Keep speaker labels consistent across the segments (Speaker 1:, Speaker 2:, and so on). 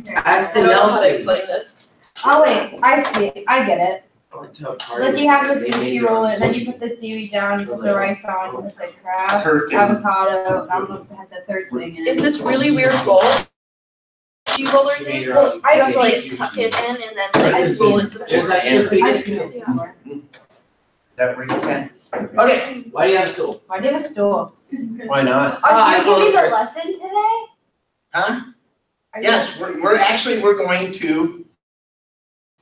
Speaker 1: Ask the
Speaker 2: I don't know how to
Speaker 1: Nelsons.
Speaker 2: explain this.
Speaker 3: Oh wait, I see. I get it.
Speaker 1: I went to a party
Speaker 3: Like you have the
Speaker 1: where they made
Speaker 3: sushi roll, and then you
Speaker 1: sushi.
Speaker 3: put the seaweed down, you put the rice on, you put the crab,
Speaker 4: Turkey.
Speaker 3: avocado, and I don't know if they had the third thing in.
Speaker 2: Is this really weird roll? You roller
Speaker 1: You made
Speaker 2: thing?
Speaker 1: your own.
Speaker 3: I
Speaker 2: Just
Speaker 3: see.
Speaker 2: like tuck it in and then
Speaker 4: Right,
Speaker 2: I
Speaker 4: this
Speaker 2: roll
Speaker 4: is-
Speaker 2: into the
Speaker 1: It was
Speaker 2: board.
Speaker 1: actually pretty
Speaker 3: I've
Speaker 1: good.
Speaker 3: seen it before.
Speaker 4: That what you said? Okay,
Speaker 1: Why do you have a stool?
Speaker 3: Why do you have a stool?
Speaker 4: why not?
Speaker 1: I
Speaker 3: Are you giving me the
Speaker 1: apologize.
Speaker 3: lesson today?
Speaker 4: Huh?
Speaker 3: Are you-
Speaker 4: Yes, we're going to,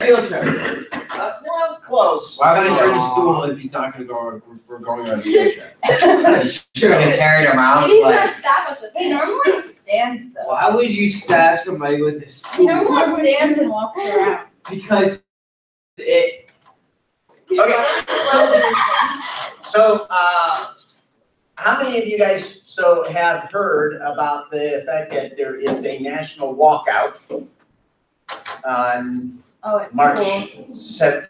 Speaker 1: Field trip.
Speaker 4: well, close.
Speaker 5: Why would he bring a
Speaker 1: Aw.
Speaker 5: stool if he's not gonna go on, we're going on a field trip?
Speaker 4: Should have carried him out,
Speaker 2: Maybe he's
Speaker 4: but.
Speaker 2: gonna stab us with
Speaker 3: He
Speaker 2: it.
Speaker 3: normally stands though.
Speaker 1: Why would you stab somebody with a
Speaker 3: He
Speaker 1: stool?
Speaker 3: normally stands and walks around.
Speaker 1: Because it.
Speaker 4: Okay, so, how many of you guys have heard about the fact that there is a national walkout on
Speaker 3: Oh, it's
Speaker 4: March
Speaker 3: cool.
Speaker 4: 7th?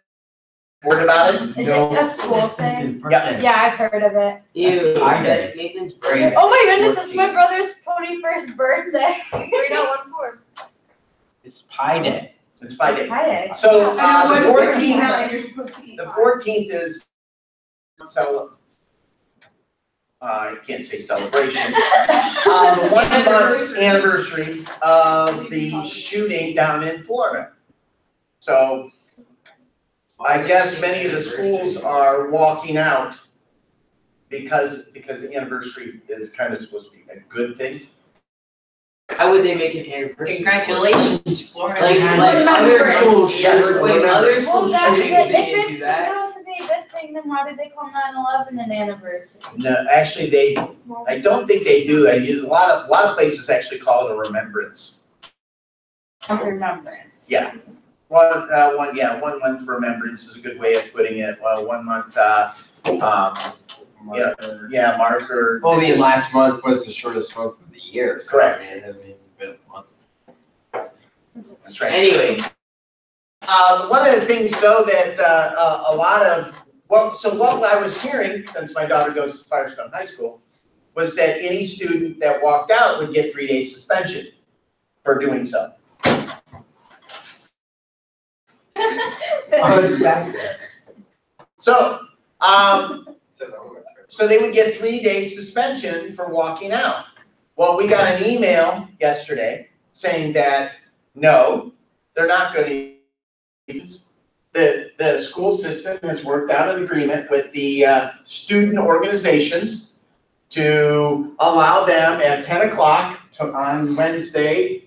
Speaker 4: Heard about it?
Speaker 3: Is it a school thing?
Speaker 4: Yeah.
Speaker 3: Yeah, I've heard of it.
Speaker 1: Ew,
Speaker 5: Pie Day.
Speaker 1: that's Nathan's brain.
Speaker 3: Oh my goodness, it's my brother's 21st birthday.
Speaker 2: 3.14.
Speaker 5: It's Pie Day.
Speaker 4: It's Pi Day.
Speaker 3: Hi day.
Speaker 4: So,
Speaker 3: I
Speaker 4: the
Speaker 3: know, what is
Speaker 4: 14th,
Speaker 3: it?
Speaker 2: You're supposed to eat.
Speaker 4: the 14th is I can't say celebration. The 1 month anniversary of the shooting down in Florida. So I guess many of the schools are walking out because the anniversary is kind of supposed to be a good thing.
Speaker 1: How would they make an anniversary?
Speaker 6: Congratulations, Florida.
Speaker 1: Like other schools,
Speaker 4: Yes,
Speaker 1: like other
Speaker 4: remember.
Speaker 3: Well,
Speaker 1: schools
Speaker 3: that's
Speaker 1: shooting,
Speaker 3: it.
Speaker 1: they
Speaker 3: If
Speaker 1: didn't do
Speaker 3: it's
Speaker 1: that.
Speaker 3: supposed to be a good thing, then why did they call 9/11 an anniversary?
Speaker 4: No, actually, I don't think they do. A lot of places actually call it a remembrance.
Speaker 3: Of remembrance.
Speaker 4: One month remembrance is a good way of putting it. Well, 1 month, marker.
Speaker 5: Well, I mean, last month was the shortest month of the year, so I
Speaker 4: Correct.
Speaker 5: mean, it hasn't even been a month.
Speaker 4: That's right.
Speaker 1: Anyway,
Speaker 4: One of the things though that what I was hearing, since my daughter goes to Firestone High School, was that any student that walked out would get 3 days suspension for doing so.
Speaker 5: Oh, it's back there.
Speaker 4: So,
Speaker 5: So that one.
Speaker 4: so they would get 3 days suspension for walking out. Well, we got an email yesterday saying that, no, they're not going to. The school system has worked out an agreement with the student organizations to allow them at 10 o'clock on Wednesday,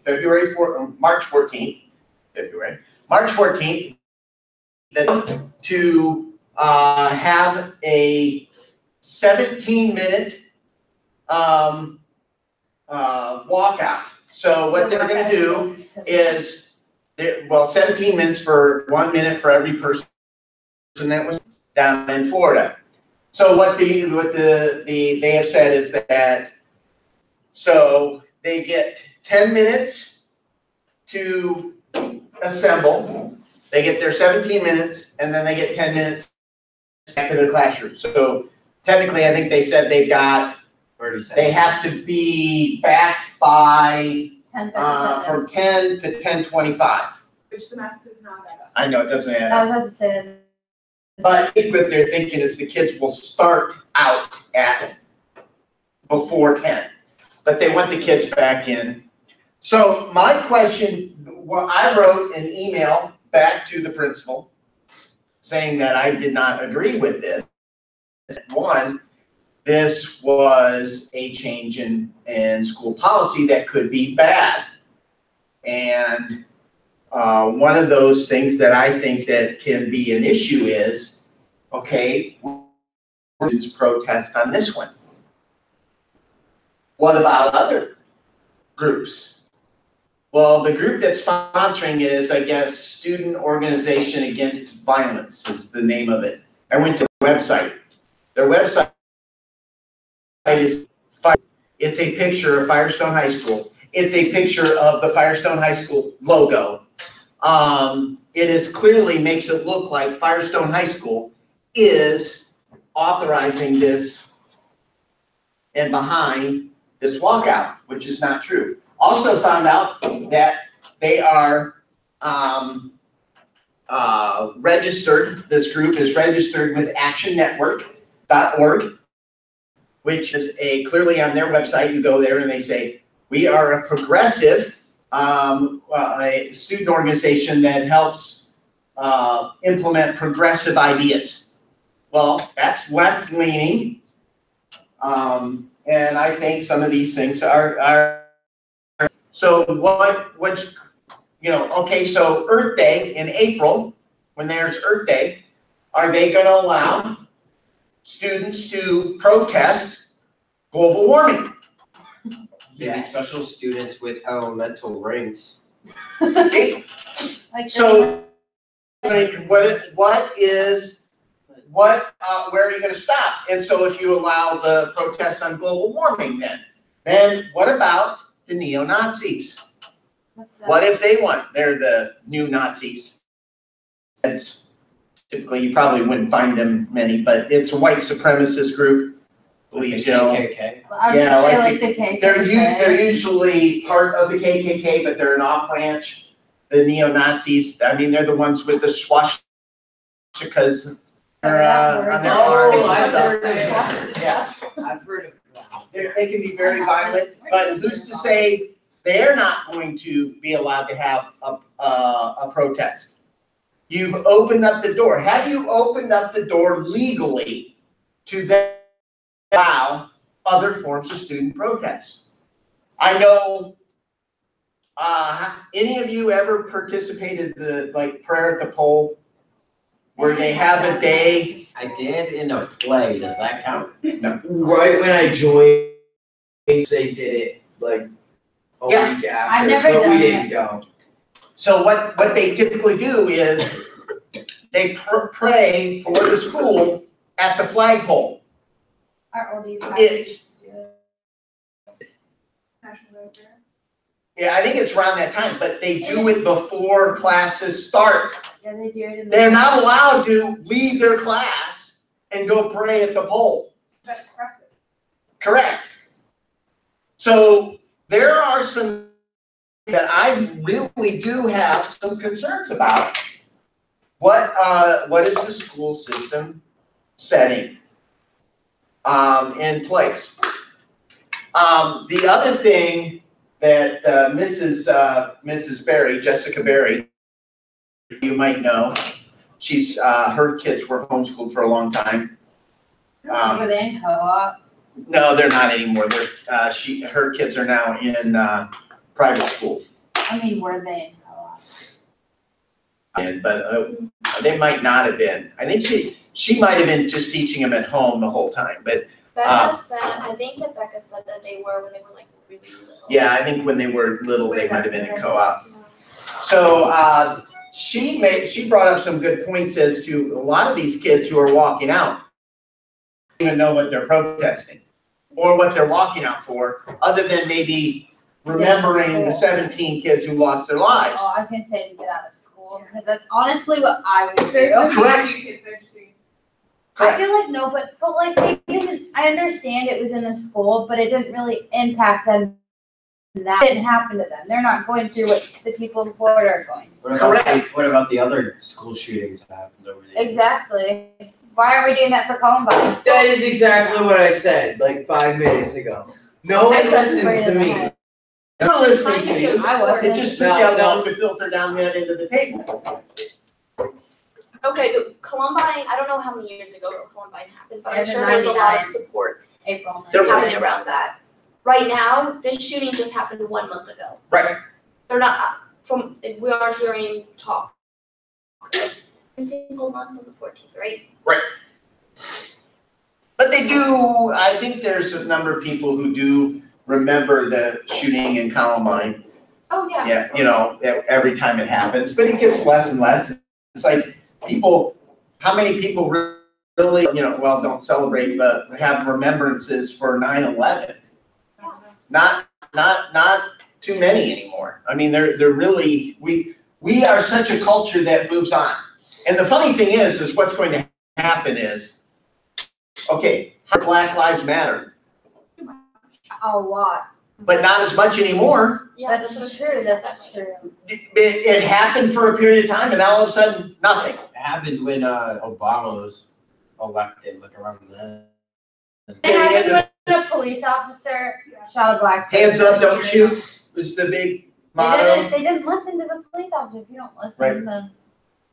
Speaker 4: March 14th, to have a 17-minute walkout. So what they're gonna do is, 17 minutes for 1 minute for every person that was down in Florida. So what they have said is that, so they get 10 minutes to assemble, they get their 17 minutes, and then they get 10 minutes back to their classroom. So technically, I think they said they have to be back by
Speaker 3: 10:37.
Speaker 4: from 10 to 10:25.
Speaker 2: Which the math does not add up.
Speaker 4: I know, it doesn't add
Speaker 3: I
Speaker 4: up.
Speaker 3: was about to say,
Speaker 4: But I think what they're thinking is the kids will start out at before 10, but they want the kids back in. So my question, I wrote an email back to the principal saying that I did not agree with this. One, this was a change in school policy that could be bad. And one of those things that I think that can be an issue is, okay, students protest on this one. What about other groups? Well, the group that's sponsoring it is, I guess, Student Organization Against Violence is the name of it. I went to their website. Their website is, it's a picture of Firestone High School. It's a picture of the Firestone High School logo. It is clearly makes it look like Firestone High School is authorizing this and behind this walkout, which is not true. Also found out that they are, registered, this group is registered with actionnetwork.org, which is clearly on their website, you go there and they say, we are a progressive, a student organization that helps implement progressive ideas. Well, that's left-leaning, and I think some of these things are so okay, so Earth Day in April, when there's Earth Day, are they gonna allow students to protest global warming?
Speaker 5: Maybe special students with elemental rings.
Speaker 4: Okay,
Speaker 3: Like,
Speaker 4: so where are you gonna stop? And so if you allow the protests on global warming then what about the neo-Nazis?
Speaker 3: what's that?
Speaker 4: What if they want, they're the new Nazis? It's typically, you probably wouldn't find them many, but it's a white supremacist group, believes,
Speaker 5: The KKK.
Speaker 3: I was
Speaker 4: yeah,
Speaker 3: gonna say
Speaker 4: like
Speaker 3: like the KKK.
Speaker 4: they're usually part of the KKK, but they're an off branch. The neo-Nazis, I mean, they're the ones with the swastikas on their arms
Speaker 1: Oh,
Speaker 4: and
Speaker 1: I've
Speaker 4: stuff.
Speaker 1: heard of that.
Speaker 4: Yes,
Speaker 1: I've heard of that.
Speaker 4: they can be very violent, but who's to say they're not going to be allowed to have a protest? You've opened up the door. Have you opened up the door legally to then allow other forms of student protest? I know, any of you ever participated in the prayer at the pole? Where they have a day?
Speaker 5: I did in a play, does that count?
Speaker 1: Right when I joined, they did it like a
Speaker 4: Yeah.
Speaker 1: week after,
Speaker 3: I've never
Speaker 1: but we
Speaker 3: done
Speaker 1: didn't go.
Speaker 4: So what they typically do is they pray for the school at the flagpole.
Speaker 3: Our oldies.
Speaker 4: It's, yeah, I think it's around that time, but they do it before classes start.
Speaker 3: Yeah, they do it in the.
Speaker 4: They're not allowed to leave their class and go pray at the pole.
Speaker 2: That's impressive.
Speaker 4: Correct. So there are some that I really do have some concerns about. What is the school system setting in place? The other thing that Mrs. Berry, Jessica Berry, you might know, she's her kids were homeschooled for a long time.
Speaker 3: Were they in co-op?
Speaker 4: No, they're not anymore. They're her kids are now in private school.
Speaker 3: I mean, were they in co-op?
Speaker 4: But they might not have been. I think she might have been just teaching them at home the whole time. But
Speaker 2: Becca said, I think that Becca said that they were when they were like really little.
Speaker 4: yeah, I think when they were little, they might have been in co-op. So she brought up some good points as to a lot of these kids who are walking out don't even know what they're protesting or what they're walking out for, other than maybe remembering the 17 kids who lost their lives.
Speaker 3: Oh, I was gonna say to get out of school, because that's honestly what I would
Speaker 2: There's
Speaker 3: do.
Speaker 2: no
Speaker 4: Correct.
Speaker 2: few kids there to see.
Speaker 3: I feel like no, but like they didn't. I understand it was in the school, but it didn't really impact them. That didn't happen to them. They're not going through what the people in Florida are going
Speaker 5: What about the other school shootings that happened over
Speaker 3: through.
Speaker 5: the years?
Speaker 3: Exactly. Why aren't we doing that for Columbine?
Speaker 1: That is exactly what I said like 5 minutes ago. No one
Speaker 3: I was
Speaker 1: listens
Speaker 3: afraid
Speaker 1: to
Speaker 3: of
Speaker 1: me.
Speaker 3: that.
Speaker 4: They're not listening to you.
Speaker 3: I wasn't.
Speaker 4: It just took that long to filter down that into the table.
Speaker 2: Okay, Columbine, I don't know how many years ago Columbine happened, but
Speaker 3: Yeah,
Speaker 2: I'm
Speaker 3: the
Speaker 2: sure there's a lot of
Speaker 3: 99.
Speaker 2: support
Speaker 3: April.
Speaker 4: There was.
Speaker 2: happening around that. Right now, this shooting just happened 1 month ago.
Speaker 4: Right.
Speaker 2: They're not, we are hearing talk. Every single month on the 14th, right?
Speaker 4: But they do, I think there's a number of people who do remember the shooting in Columbine.
Speaker 2: Oh, yeah.
Speaker 4: Yeah, you know, every time it happens, but it gets less and less. It's like people, how many people really, you know, well, don't celebrate, but have remembrances for 9/11? Not too many anymore. I mean, they're really, we are such a culture that moves on. And the funny thing is what's going to happen is, okay, Black Lives Matter.
Speaker 3: A lot.
Speaker 4: but not as much anymore.
Speaker 2: Yeah,
Speaker 3: That's true, that's true.
Speaker 4: It happened for a period of time, and now all of a sudden, nothing.
Speaker 5: It happened when Obama was elected, like around then.
Speaker 3: It happened when a police officer shot a black person.
Speaker 4: Hands up, don't shoot was the big motto.
Speaker 3: They didn't listen to the police officer. If you don't listen,
Speaker 4: Right.
Speaker 3: then.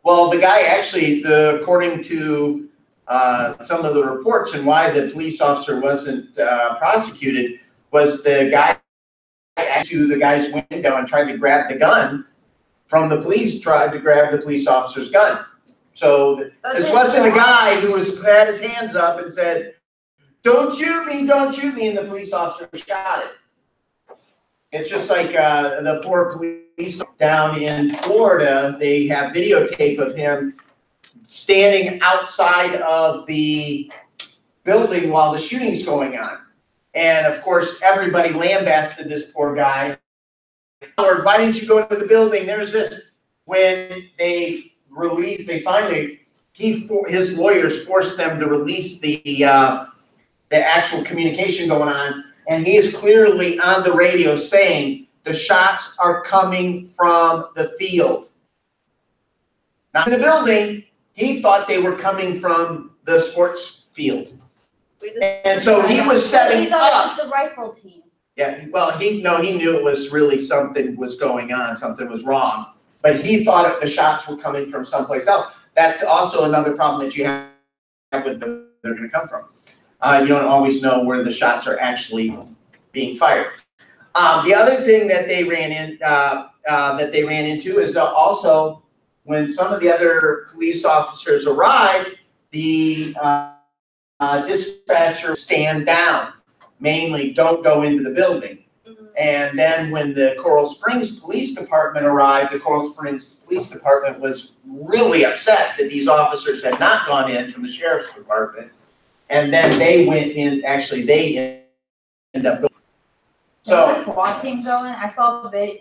Speaker 4: Well, the guy actually, according to some of the reports and why the police officer wasn't prosecuted, was the guy to the guy's window and tried to grab the gun from the police, tried to grab the police officer's gun. So this wasn't a guy who had his hands up and said, don't shoot me, and the police officer shot it. It's just like the poor police down in Florida, they have videotape of him standing outside of the building while the shooting's going on. And of course, everybody lambasted this poor guy. Or why didn't you go into the building? There's this. When his lawyers forced them to release the actual communication going on, and he is clearly on the radio saying the shots are coming from the field. Not in the building. He thought they were coming from the sports field. And so he was setting
Speaker 3: He thought
Speaker 4: up.
Speaker 3: it was the rifle team.
Speaker 4: Yeah, well, he knew it was really something was going on, something was wrong. But he thought the shots were coming from someplace else. That's also another problem that you have with them, they're gonna come from. You don't always know where the shots are actually being fired. The other thing that they ran into is also when some of the other police officers arrived, the dispatcher stand down, mainly don't go into the building. And then when the Coral Springs Police Department arrived, the Coral Springs Police Department was really upset that these officers had not gone in from the Sheriff's Department. And then they went in, actually they ended up going.
Speaker 3: There's a SWAT team going. I saw a video.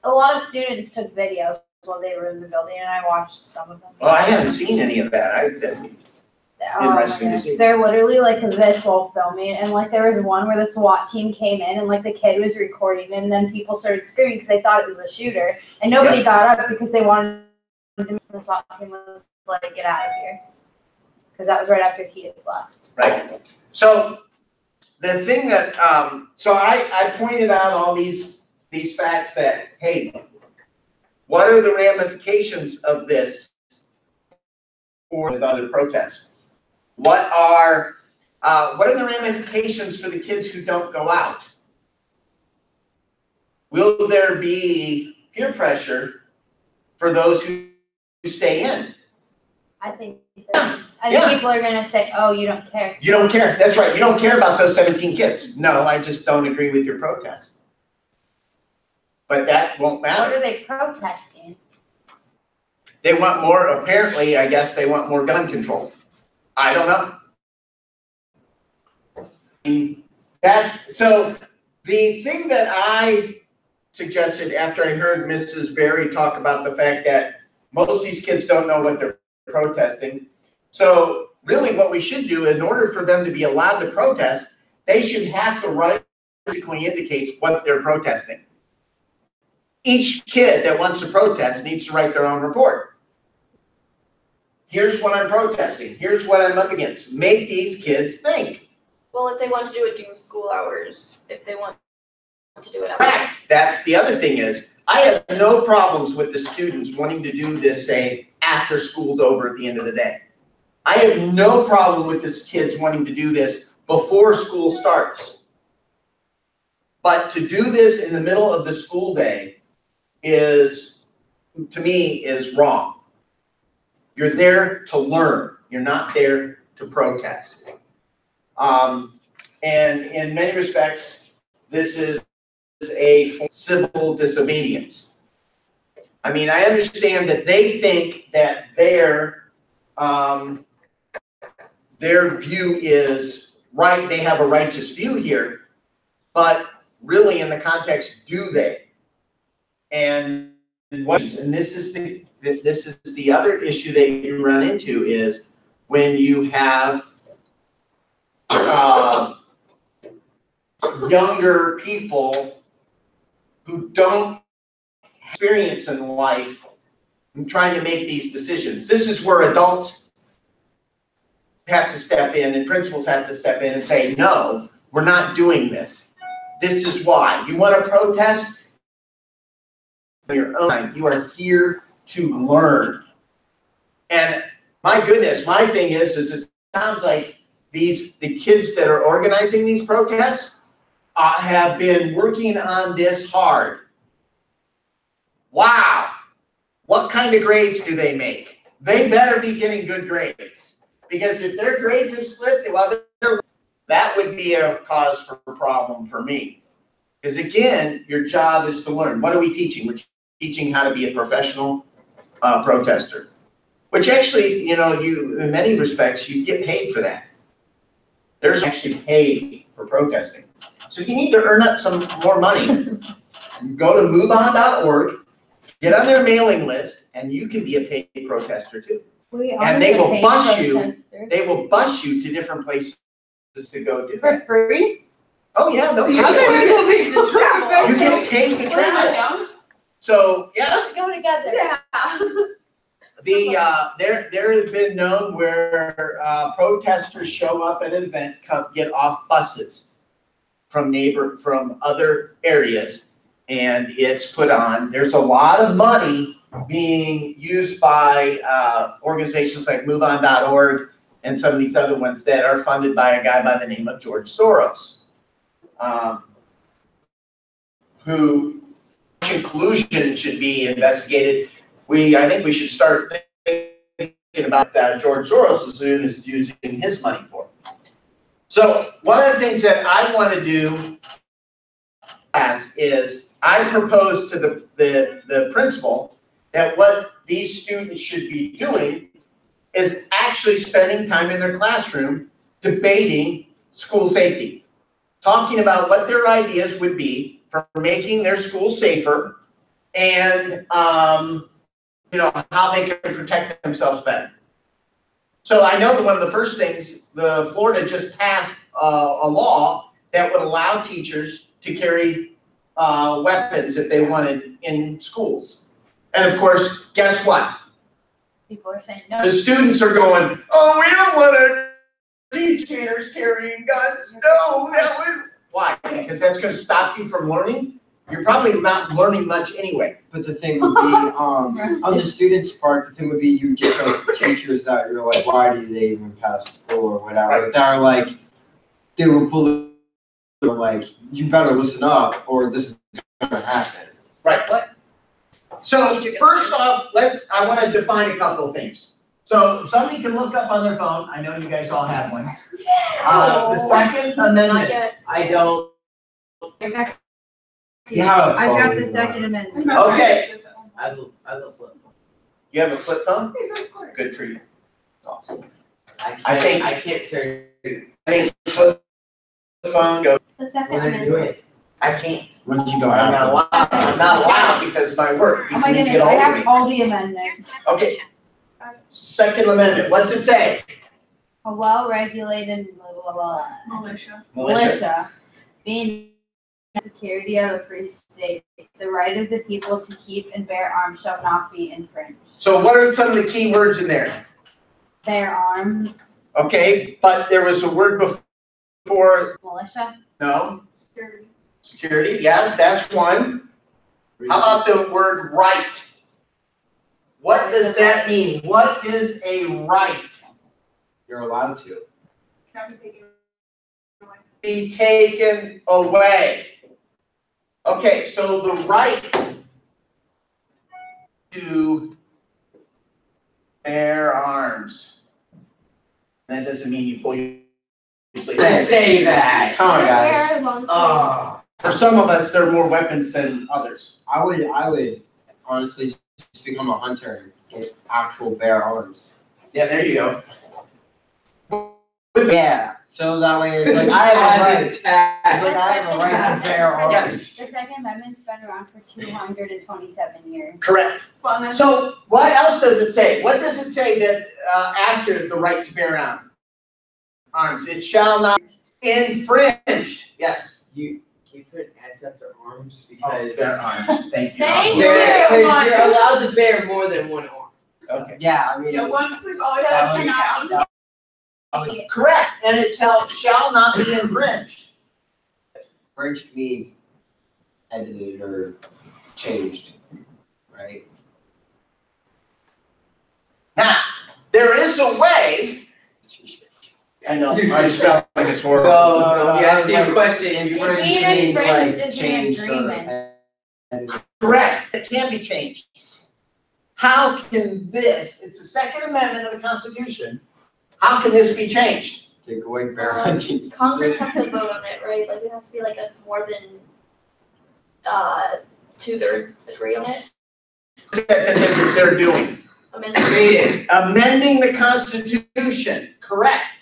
Speaker 3: A lot of students took videos while they were in the building, and I watched some of them.
Speaker 4: Well, I haven't seen any of that. Interesting to see.
Speaker 3: They're literally like this while filming, and like there was one where the SWAT team came in, and like the kid was recording, and then people started screaming because they thought it was a shooter, and nobody got up because they wanted to. The SWAT team was like, "Get out of here," because that was right after he had left.
Speaker 4: Right. So the thing that so I pointed out all these facts that, hey, what are the ramifications of this for the other protests? What are the ramifications for the kids who don't go out? Will there be peer pressure for those who stay in?
Speaker 3: I think people are gonna say, "Oh, you don't care."
Speaker 4: You don't care. That's right. You don't care about those 17 kids. No, I just don't agree with your protest. But that won't
Speaker 3: What
Speaker 4: matter.
Speaker 3: are they protesting?
Speaker 4: They want more, apparently, I guess they want more gun control. I don't know. So the thing that I suggested after I heard Mrs. Berry talk about the fact that most of these kids don't know what they're protesting. So really what we should do in order for them to be allowed to protest, they should have to write, basically indicates what they're protesting. Each kid that wants to protest needs to write their own report. Here's what I'm protesting. Here's what I'm up against. Make these kids think.
Speaker 2: Well, if they want to do it during school hours, if they want to do it at
Speaker 4: Correct. That's the other thing is, I have no problems with the students wanting to do this, say, after school's over at the end of the day. I have no problem with this kids wanting to do this before school starts. But to do this in the middle of the school day is, to me, is wrong. You're there to learn. You're not there to protest. And in many respects, this is a civil disobedience. I mean, I understand that they think that their view is right. They have a righteous view here, but really, in the context, do they? And this is the other issue that you run into is when you have younger people who don't experience in life and trying to make these decisions. This is where adults have to step in and principals have to step in and say, no, we're not doing this. This is why. You want to protest? On your own time. You are here to learn. And my goodness, my thing is it sounds like the kids that are organizing these protests have been working on this hard. Wow. What kind of grades do they make? They better be getting good grades. Because if their grades have slipped, well, that would be a cause for a problem for me. Because again, your job is to learn. What are we teaching? We're teaching how to be a professional protester. Which actually, you in many respects, you get paid for that. There's actually paid for protesting. So you need to earn up some more money. Go to moveon.org, get on their mailing list, and you can be a paid protester too. And they will bus you. They will bus you to different places to go do
Speaker 3: For
Speaker 4: that.
Speaker 3: free?
Speaker 4: Oh yeah, they'll pay
Speaker 3: I'm
Speaker 4: for
Speaker 3: gonna
Speaker 4: it.
Speaker 3: go make the travel.
Speaker 4: You get paid to travel. So yeah,
Speaker 3: Let's go together.
Speaker 2: Yeah.
Speaker 4: there has been known where protesters show up at an event, get off buses from other areas, and it's put on. There's a lot of money being used by organizations like MoveOn.org and some of these other ones that are funded by a guy by the name of George Soros, who collusion should be investigated. I think we should start thinking about that. George Soros is using his money for. So one of the things that I want to do is I propose to the principal that what these students should be doing is actually spending time in their classroom debating school safety, talking about what their ideas would be for making their school safer and how they can protect themselves better. So I know that one of the first things, Florida just passed a law that would allow teachers to carry weapons if they wanted in schools. And of course, guess what?
Speaker 3: People are saying no.
Speaker 4: The students are going, oh, we don't want to teach teachers carrying guns. No, that would. Why? Because that's going to stop you from learning? You're probably not learning much anyway.
Speaker 5: But the thing would be, on the students' part, the thing would be you get those teachers that you're like, why do they even pass school or whatever?
Speaker 4: Right.
Speaker 5: That are like, they will pull it, like, you better listen up or this is going to happen.
Speaker 4: Right.
Speaker 3: What?
Speaker 4: So first off, I want to define a couple of things. So if somebody can look up on their phone, I know you guys all have one. The Second
Speaker 2: Not
Speaker 4: Amendment.
Speaker 2: yet.
Speaker 1: I don't.
Speaker 5: You have a
Speaker 3: I've got
Speaker 5: phone,
Speaker 3: the Second Amendment.
Speaker 4: Okay.
Speaker 1: I have a flip phone.
Speaker 4: You have a flip phone? Good for you. Awesome.
Speaker 1: I can't search.
Speaker 4: I think flip phone go.
Speaker 2: The Second
Speaker 1: When I do
Speaker 2: Amendment.
Speaker 1: it.
Speaker 4: I can't.
Speaker 5: Once you go
Speaker 4: I'm not
Speaker 5: out.
Speaker 4: allowed. I'm not allowed because of my work.
Speaker 3: Oh my
Speaker 4: People
Speaker 3: goodness,
Speaker 4: get
Speaker 3: I
Speaker 4: hold of
Speaker 3: have
Speaker 4: me.
Speaker 3: all the amendments.
Speaker 4: Okay. Second Amendment. What's it say?
Speaker 3: A well-regulated militia being the security of a free state, the right of the people to keep and bear arms shall not be infringed.
Speaker 4: So what are some of the key words in there?
Speaker 3: Bear arms,
Speaker 4: Okay, but there was a word before.
Speaker 3: militia,
Speaker 4: No. Security. Yes, that's one. How about the word right? What does that mean? What is a right?
Speaker 5: You're allowed to.
Speaker 4: Be taken away. Okay, so the right to bear arms. That doesn't mean you pull your sleeve.
Speaker 1: Say that.
Speaker 5: Come on, guys.
Speaker 2: Hair, long sleeves.
Speaker 1: Oh.
Speaker 4: For some of us, there are more weapons than others.
Speaker 5: I would honestly just become a hunter and get actual bear arms.
Speaker 4: Yeah, there you go.
Speaker 5: Yeah. So that way it's like I have a right. It's like I have a right to bear arms.
Speaker 4: Yes,
Speaker 3: The Second Amendment's been around for 227 years.
Speaker 4: correct. So what else does it say? What does it say that after the right to bear arms? It shall not infringe. Yes.
Speaker 1: you put an S after arms
Speaker 4: Oh,
Speaker 1: because
Speaker 4: their arms, thank you.
Speaker 3: Thank you.
Speaker 1: because you're allowed to bear more than one arm.
Speaker 4: Okay.
Speaker 5: Yeah, I mean.
Speaker 3: So
Speaker 5: that would-
Speaker 3: cannot be.
Speaker 4: Correct, and it shall not be infringed.
Speaker 5: Fringed means edited or changed, right?
Speaker 4: Now, there is a way. I know, I spelled like it's horrible.
Speaker 5: No,
Speaker 1: You asked
Speaker 5: I
Speaker 1: me a
Speaker 5: was
Speaker 1: question.
Speaker 5: Infringed
Speaker 3: Being
Speaker 5: means
Speaker 3: infringed
Speaker 5: like
Speaker 3: is an
Speaker 5: changed or
Speaker 3: agreement.
Speaker 5: edited.
Speaker 4: Correct, it can be changed. How can this, it's the Second Amendment of the Constitution, how can this be changed?
Speaker 5: Take away bear hunting.
Speaker 2: Congress has to vote on it, right? Like it has to be like a more than 2/3 agree on it.
Speaker 4: That they're doing,
Speaker 2: Amendment.
Speaker 4: amending the Constitution, correct.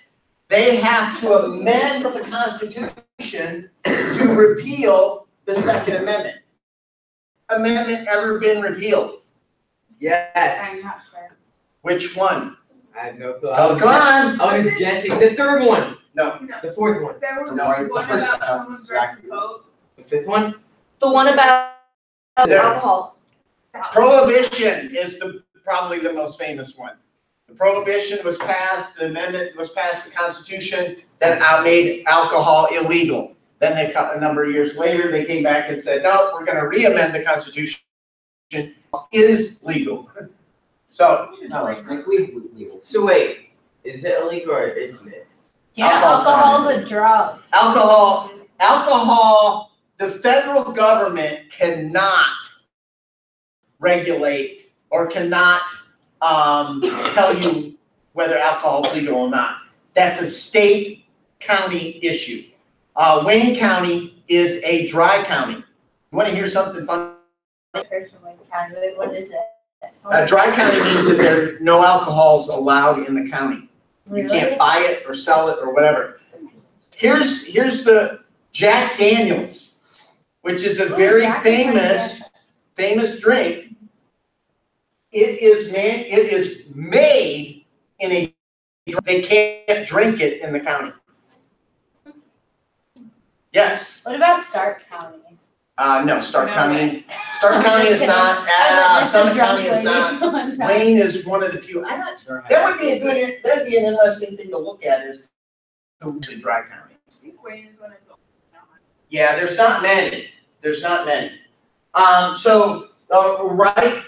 Speaker 4: They have to amend the Constitution to repeal the Second Amendment. Amendment ever been repealed?
Speaker 1: Yes.
Speaker 3: I'm not sure.
Speaker 4: Which one?
Speaker 1: I have no clue.
Speaker 4: Oh, come on.
Speaker 1: I was guessing. The third one.
Speaker 4: No.
Speaker 1: The fourth one.
Speaker 6: There was
Speaker 5: No, right,
Speaker 6: one
Speaker 5: the first-
Speaker 6: about someone's right to vote.
Speaker 1: The fifth one.
Speaker 2: The one about
Speaker 4: There.
Speaker 2: alcohol.
Speaker 4: Prohibition is probably the most famous one. The prohibition was passed, the amendment was passed, the Constitution, that made alcohol illegal. Then a number of years later, they came back and said, no, we're gonna re-amend the Constitution. It is legal. So,
Speaker 5: No, it's make weed legal.
Speaker 1: So wait, is it illegal or isn't it?
Speaker 3: Yeah,
Speaker 4: Alcohol's not
Speaker 3: alcohol's a drug.
Speaker 4: alcohol, the federal government cannot regulate or cannot tell you whether alcohol is legal or not. That's a state county issue. Wayne County is a dry county. You want to hear something fun?
Speaker 3: What is it?
Speaker 4: A dry county means that no alcohol is allowed in the county. You can't buy it or sell it or whatever. Here's the Jack Daniels, which is a very
Speaker 3: Jack is
Speaker 4: famous drink. It is made in a, they can't drink it in the county. What
Speaker 3: What about Stark County?
Speaker 4: No, Stark
Speaker 6: No
Speaker 4: County,
Speaker 6: way.
Speaker 4: Stark County is not, Summit County is not.
Speaker 3: not.
Speaker 4: Wayne is one of the few. I'm not sure. That'd be an interesting thing to look at is the dry county.
Speaker 6: I think Wayne is one of the.
Speaker 4: Yeah, there's not many. So, right,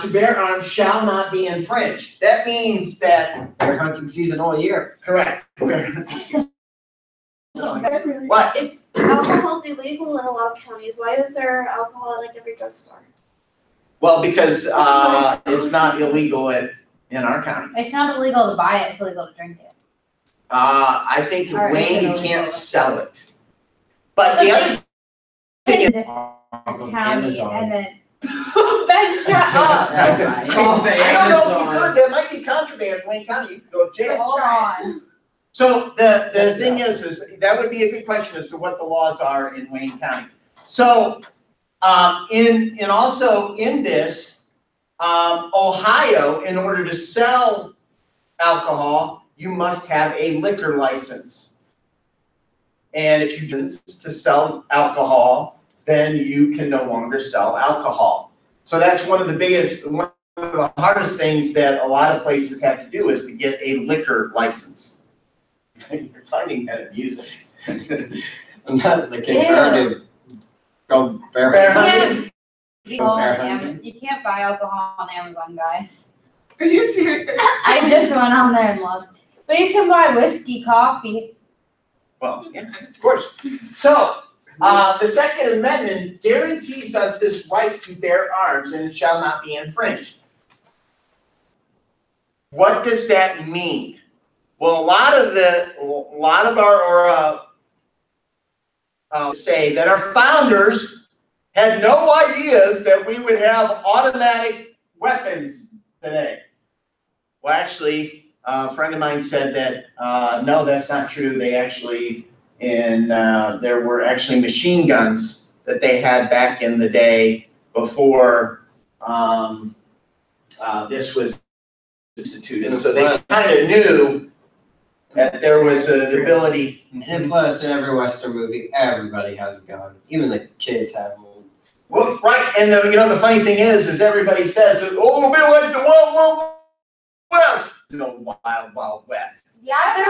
Speaker 4: to bear arms shall not be infringed. That means that,
Speaker 5: Bear hunting season all year.
Speaker 4: correct. What?
Speaker 2: If alcohol's illegal in a lot of counties, why is there alcohol at like every drugstore?
Speaker 4: Well, because, it's not illegal in our county.
Speaker 3: It's not illegal to buy it, it's illegal to drink it.
Speaker 4: I think
Speaker 3: Or is
Speaker 4: Wayne,
Speaker 3: it
Speaker 4: you
Speaker 3: illegal?
Speaker 4: can't sell it. But the other thing is,
Speaker 5: From
Speaker 3: County
Speaker 5: Amazon.
Speaker 3: and then. Ben, shut up.
Speaker 4: I don't know if you could, there might be contraband in Wayne County, you could go to jail.
Speaker 3: Hold on.
Speaker 4: So the thing is that would be a good question as to what the laws are in Wayne County. So, also in this, Ohio, in order to sell alcohol, you must have a liquor license. And if you choose to sell alcohol, then you can no longer sell alcohol. So that's one of the hardest things that a lot of places have to do is to get a liquor license. You're finding that amusing.
Speaker 5: I'm not like to go bear
Speaker 4: Bear
Speaker 5: hunting.
Speaker 4: hunting.
Speaker 3: You can't buy alcohol on Amazon, guys.
Speaker 6: Are you serious?
Speaker 3: I just went on there and looked. But you can buy whiskey, coffee.
Speaker 4: Well, yeah, of course. So, the Second Amendment guarantees us this right to bear arms and it shall not be infringed. What does that mean? Well, a lot of our say that our founders had no ideas that we would have automatic weapons today. Well, actually, a friend of mine said that, no, that's not true. They actually, there were actually machine guns that they had back in the day before this was instituted. So they kind of knew that there was the ability.
Speaker 5: And then plus, in every Western movie, everybody has a gun. Even the kids have one.
Speaker 4: Well, right, and the funny thing is everybody says, oh, it'll be like the Wild West. No, Wild West.
Speaker 3: Yeah,
Speaker 4: There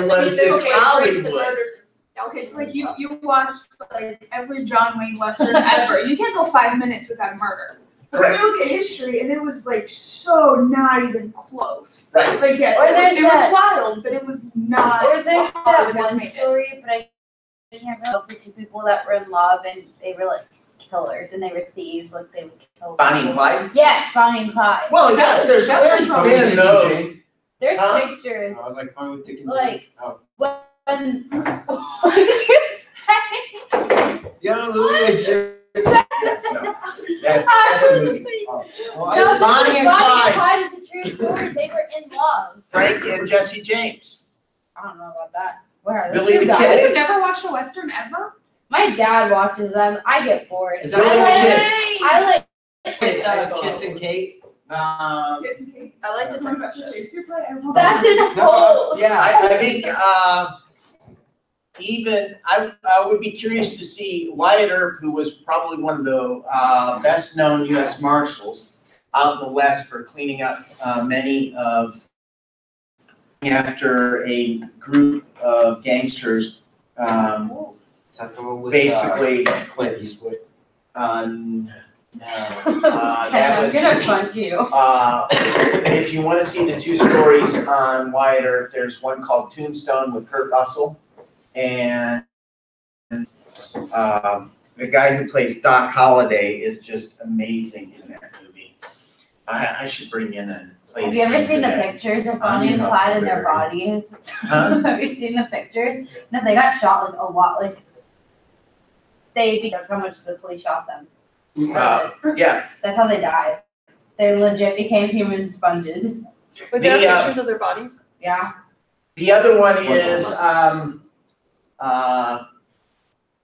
Speaker 3: they're
Speaker 4: was,
Speaker 2: There's
Speaker 4: it's
Speaker 2: like rapes and
Speaker 4: Hollywood.
Speaker 2: murders and stuff.
Speaker 6: Okay, so like you watch like every John Wayne Western ever. You can't go 5 minutes without murder. But
Speaker 4: Correct.
Speaker 6: then you look at history and it was like so not even close.
Speaker 4: Right.
Speaker 6: Like yes,
Speaker 3: Or there's
Speaker 6: it was
Speaker 3: that-
Speaker 6: wild, but it was not.
Speaker 3: Or there's
Speaker 6: how
Speaker 3: that
Speaker 6: Hollywood has
Speaker 3: one
Speaker 6: made it.
Speaker 3: story, but I can't remember. It's two people that were in love and they were like killers and they were thieves, like they would kill.
Speaker 4: Bonnie and
Speaker 3: people.
Speaker 4: Clyde?
Speaker 3: Yes, Bonnie and Clyde.
Speaker 4: Well, yes, there's
Speaker 6: That's probably
Speaker 4: been those.
Speaker 5: DJ.
Speaker 3: There's
Speaker 4: Huh?
Speaker 3: pictures
Speaker 5: I was like, fine with Dick and
Speaker 3: Like-
Speaker 5: Oh.
Speaker 3: when. What did you say?
Speaker 5: You don't know what Jerry.
Speaker 4: Yes, no. That's a movie.
Speaker 5: Well,
Speaker 3: No,
Speaker 5: I,
Speaker 4: Bonnie and Clyde.
Speaker 3: is a true story. They were in love.
Speaker 4: Frank and Jesse James.
Speaker 3: I don't know about that. Where are
Speaker 4: Billy
Speaker 3: two
Speaker 4: the
Speaker 3: guys?
Speaker 4: Kid.
Speaker 6: You've never watched a Western ever?
Speaker 3: My dad watches them. I get bored.
Speaker 5: Is that
Speaker 4: Billy the
Speaker 3: I like.
Speaker 5: Kid, that was Kiss and Kate.
Speaker 6: Yes, okay.
Speaker 2: I like the
Speaker 6: What about
Speaker 2: Detective shows.
Speaker 6: Shakespeare play? I love
Speaker 3: That's
Speaker 6: that.
Speaker 3: in holes.
Speaker 5: Yeah.
Speaker 4: I think even I would be curious to see Wyatt Earp, who was probably one of the best known U.S. Marshals out in the West for cleaning up many of after a group of gangsters.
Speaker 5: Is that the one with
Speaker 4: Basically,
Speaker 5: Clint Eastwood?
Speaker 4: no,
Speaker 3: Ken,
Speaker 4: that
Speaker 3: I'm
Speaker 4: was.
Speaker 3: gonna punch you.
Speaker 4: If you want to see the two stories on Wyatt Earp, there's one called Tombstone with Kurt Russell, and the guy who plays Doc Holliday is just amazing in that movie. I should bring in and play.
Speaker 3: Have you ever
Speaker 4: scene
Speaker 3: seen the
Speaker 4: today.
Speaker 3: pictures of Bonnie and Clyde and their bodies?
Speaker 4: Huh?
Speaker 3: Have you seen the pictures? No, they got shot like a lot. Like that's how much the police shot them.
Speaker 4: Yeah,
Speaker 3: That's how they died. They legit became human sponges.
Speaker 2: But there
Speaker 4: The,
Speaker 2: are pictures of their bodies.
Speaker 3: Yeah.
Speaker 4: the other one is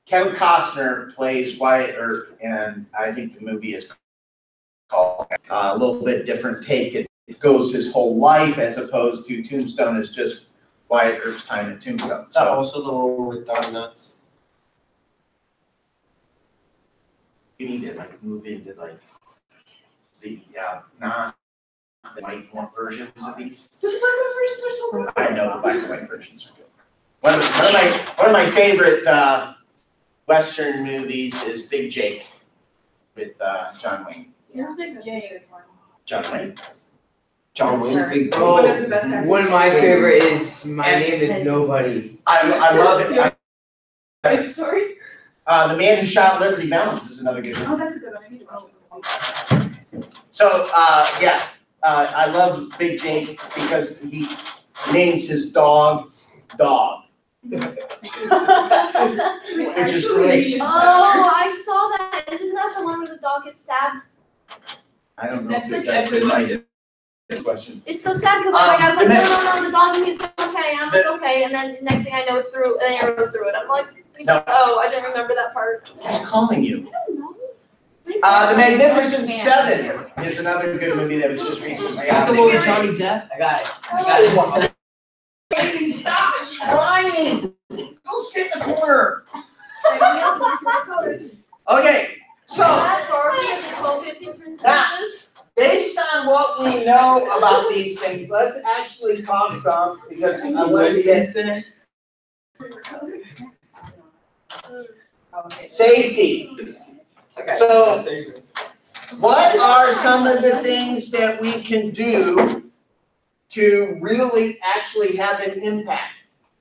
Speaker 4: Kevin Costner plays Wyatt Earp, and I think the movie is called a little bit different take. It goes his whole life as opposed to Tombstone is just Wyatt Earp's time at Tombstone.
Speaker 5: Is that
Speaker 4: So
Speaker 5: also the one with Don Nuts?
Speaker 4: you need to like move into like the not the white and white versions of these.
Speaker 6: The black and white versions are so good.
Speaker 4: I know the black and white versions are good. One of my favorite Western movies is Big Jake with John Wayne.
Speaker 2: Here's Big J.
Speaker 4: John Wayne.
Speaker 5: John Wayne's Big Bang.
Speaker 6: One of the best actors.
Speaker 1: One of my favorite is My
Speaker 4: And-
Speaker 1: Name Is Nobody.
Speaker 4: I love it.
Speaker 6: Big story?
Speaker 4: The Man Who Shot Liberty Valance is another good one.
Speaker 6: Oh, that's a good one. I need to watch it.
Speaker 4: So, I love Big Jake because he names his dog Dog. Which is great.
Speaker 2: Oh, I saw that. Isn't that the one where the dog gets stabbed?
Speaker 4: I don't know
Speaker 6: That's
Speaker 4: if
Speaker 6: like
Speaker 4: that's
Speaker 6: every
Speaker 4: my question.
Speaker 2: It's so sad because I was like,
Speaker 4: and then-
Speaker 2: no, the dog he's okay. And I'm like, okay. And then the next thing I know, an arrow through it. I'm like,
Speaker 4: No.
Speaker 2: oh, I didn't remember that part.
Speaker 4: Who's calling you?
Speaker 2: I don't know.
Speaker 4: The Magnificent Seven is another good movie that was just recently out.
Speaker 5: Johnny Depp?
Speaker 1: I got it. I got it.
Speaker 4: Baby, stop crying! Go sit in the corner. Okay, so
Speaker 2: That Barbie and the 12 Dancing Princesses.
Speaker 4: based on what we know about these things, let's actually talk some because I wanted to get safety.
Speaker 1: Okay.
Speaker 4: So, what are some of the things that we can do to really actually have an impact?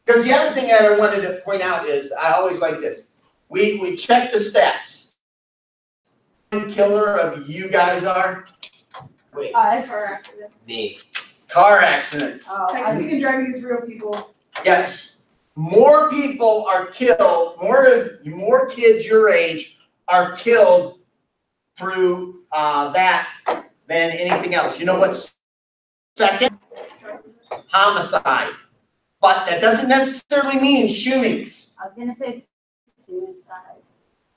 Speaker 4: Because the other thing that I wanted to point out is, I always like this. We check the stats. Killer of you guys are
Speaker 3: Us.
Speaker 1: Me.
Speaker 4: car accidents.
Speaker 3: Oh,
Speaker 6: Texting and driving is real people.
Speaker 4: Yes, more people are killed, more kids your age are killed through that than anything else. You know what's second? Homicide. But that doesn't necessarily mean shootings.
Speaker 3: I was gonna say suicide.